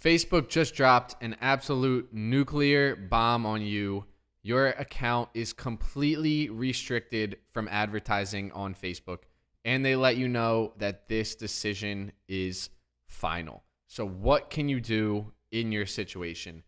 Facebook just dropped an absolute nuclear bomb on you. Your account is completely restricted from advertising on Facebook, and they let you know that this decision is final. So, what can you do in your situation?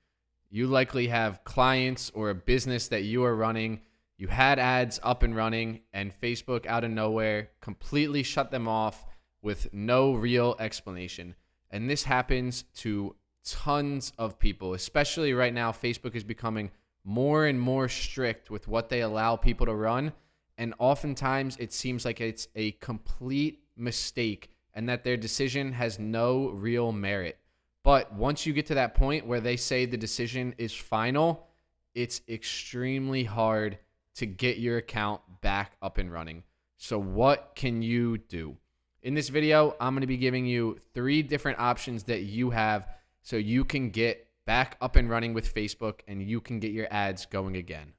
You likely have clients or a business that you are running. You had ads up and running, and Facebook out of nowhere completely shut them off with no real explanation. And this happens to tons of people, especially right now. Facebook is becoming more and more strict with what they allow people to run. And oftentimes it seems like it's a complete mistake and that their decision has no real merit. But once you get to that point where they say the decision is final, it's extremely hard to get your account back up and running. So what can you do? In this video, I'm going to be giving you 3 different options that you have so you can get back up and running with Facebook and you can get your ads going again.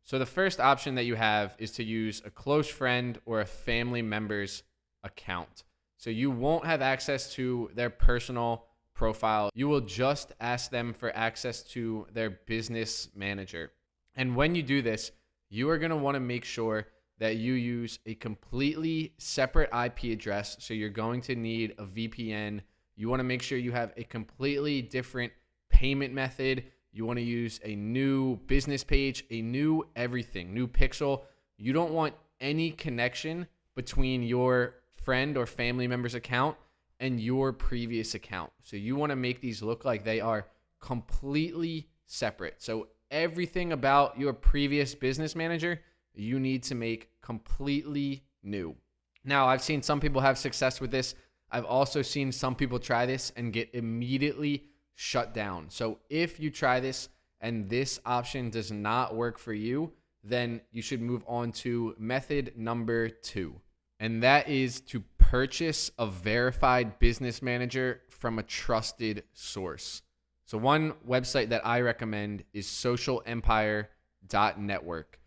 So the first option that you have is to use a close friend or a family member's account. So you won't have access to their personal profile. You will just ask them for access to their business manager. And when you do this, you are going to want to make sure that you use a completely separate IP address. So you're going to need a VPN. You want to make sure you have a completely different payment method. You want to use a new business page, a new everything, new pixel. You don't want any connection between your friend or family member's account and your previous account. So you want to make these look like they are completely separate. So everything about your previous business manager, you need to make completely new. Now, I've seen some people have success with this. I've also seen some people try this and get immediately shut down. So if you try this and this option does not work for you, then you should move on to method number 2. And that is to purchase a verified business manager from a trusted source. So one website that I recommend is socialempire.network.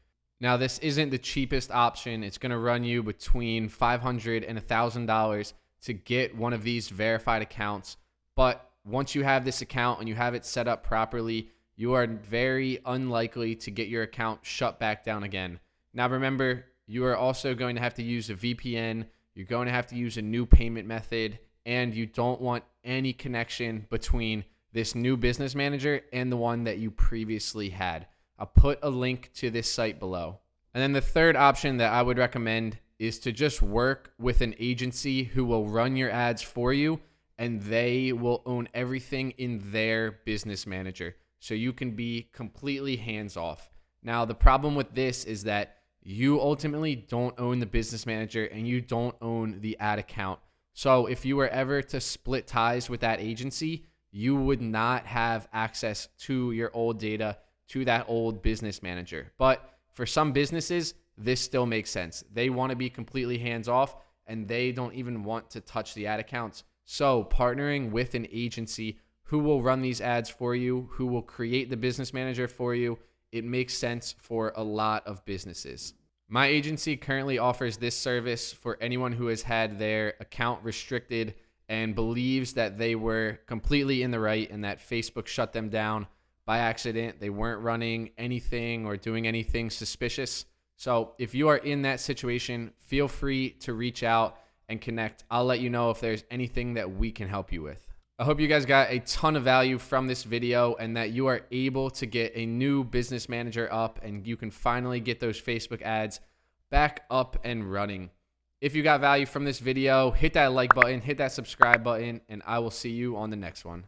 Now, this isn't the cheapest option. It's going to run you between $500 and $1,000 to get one of these verified accounts. But once you have this account and you have it set up properly, you are very unlikely to get your account shut back down again. Now, remember, you are also going to have to use a VPN. You're going to have to use a new payment method, and you don't want any connection between this new business manager and the one that you previously had. I'll put a link to this site below. And then the third option that I would recommend is to just work with an agency who will run your ads for you, and they will own everything in their business manager. So you can be completely hands off. Now, the problem with this is that you ultimately don't own the business manager and you don't own the ad account. So if you were ever to split ties with that agency, you would not have access to your old data, to that old business manager. But for some businesses, this still makes sense. They want to be completely hands off and they don't even want to touch the ad accounts. So partnering with an agency who will run these ads for you, who will create the business manager for you, it makes sense for a lot of businesses. My agency currently offers this service for anyone who has had their account restricted and believes that they were completely in the right and that Facebook shut them down by accident. They weren't running anything or doing anything suspicious. So if you are in that situation, feel free to reach out and connect. I'll let you know if there's anything that we can help you with. I hope you guys got a ton of value from this video and that you are able to get a new business manager up and you can finally get those Facebook ads back up and running. If you got value from this video, hit that like button, hit that subscribe button, and I will see you on the next one.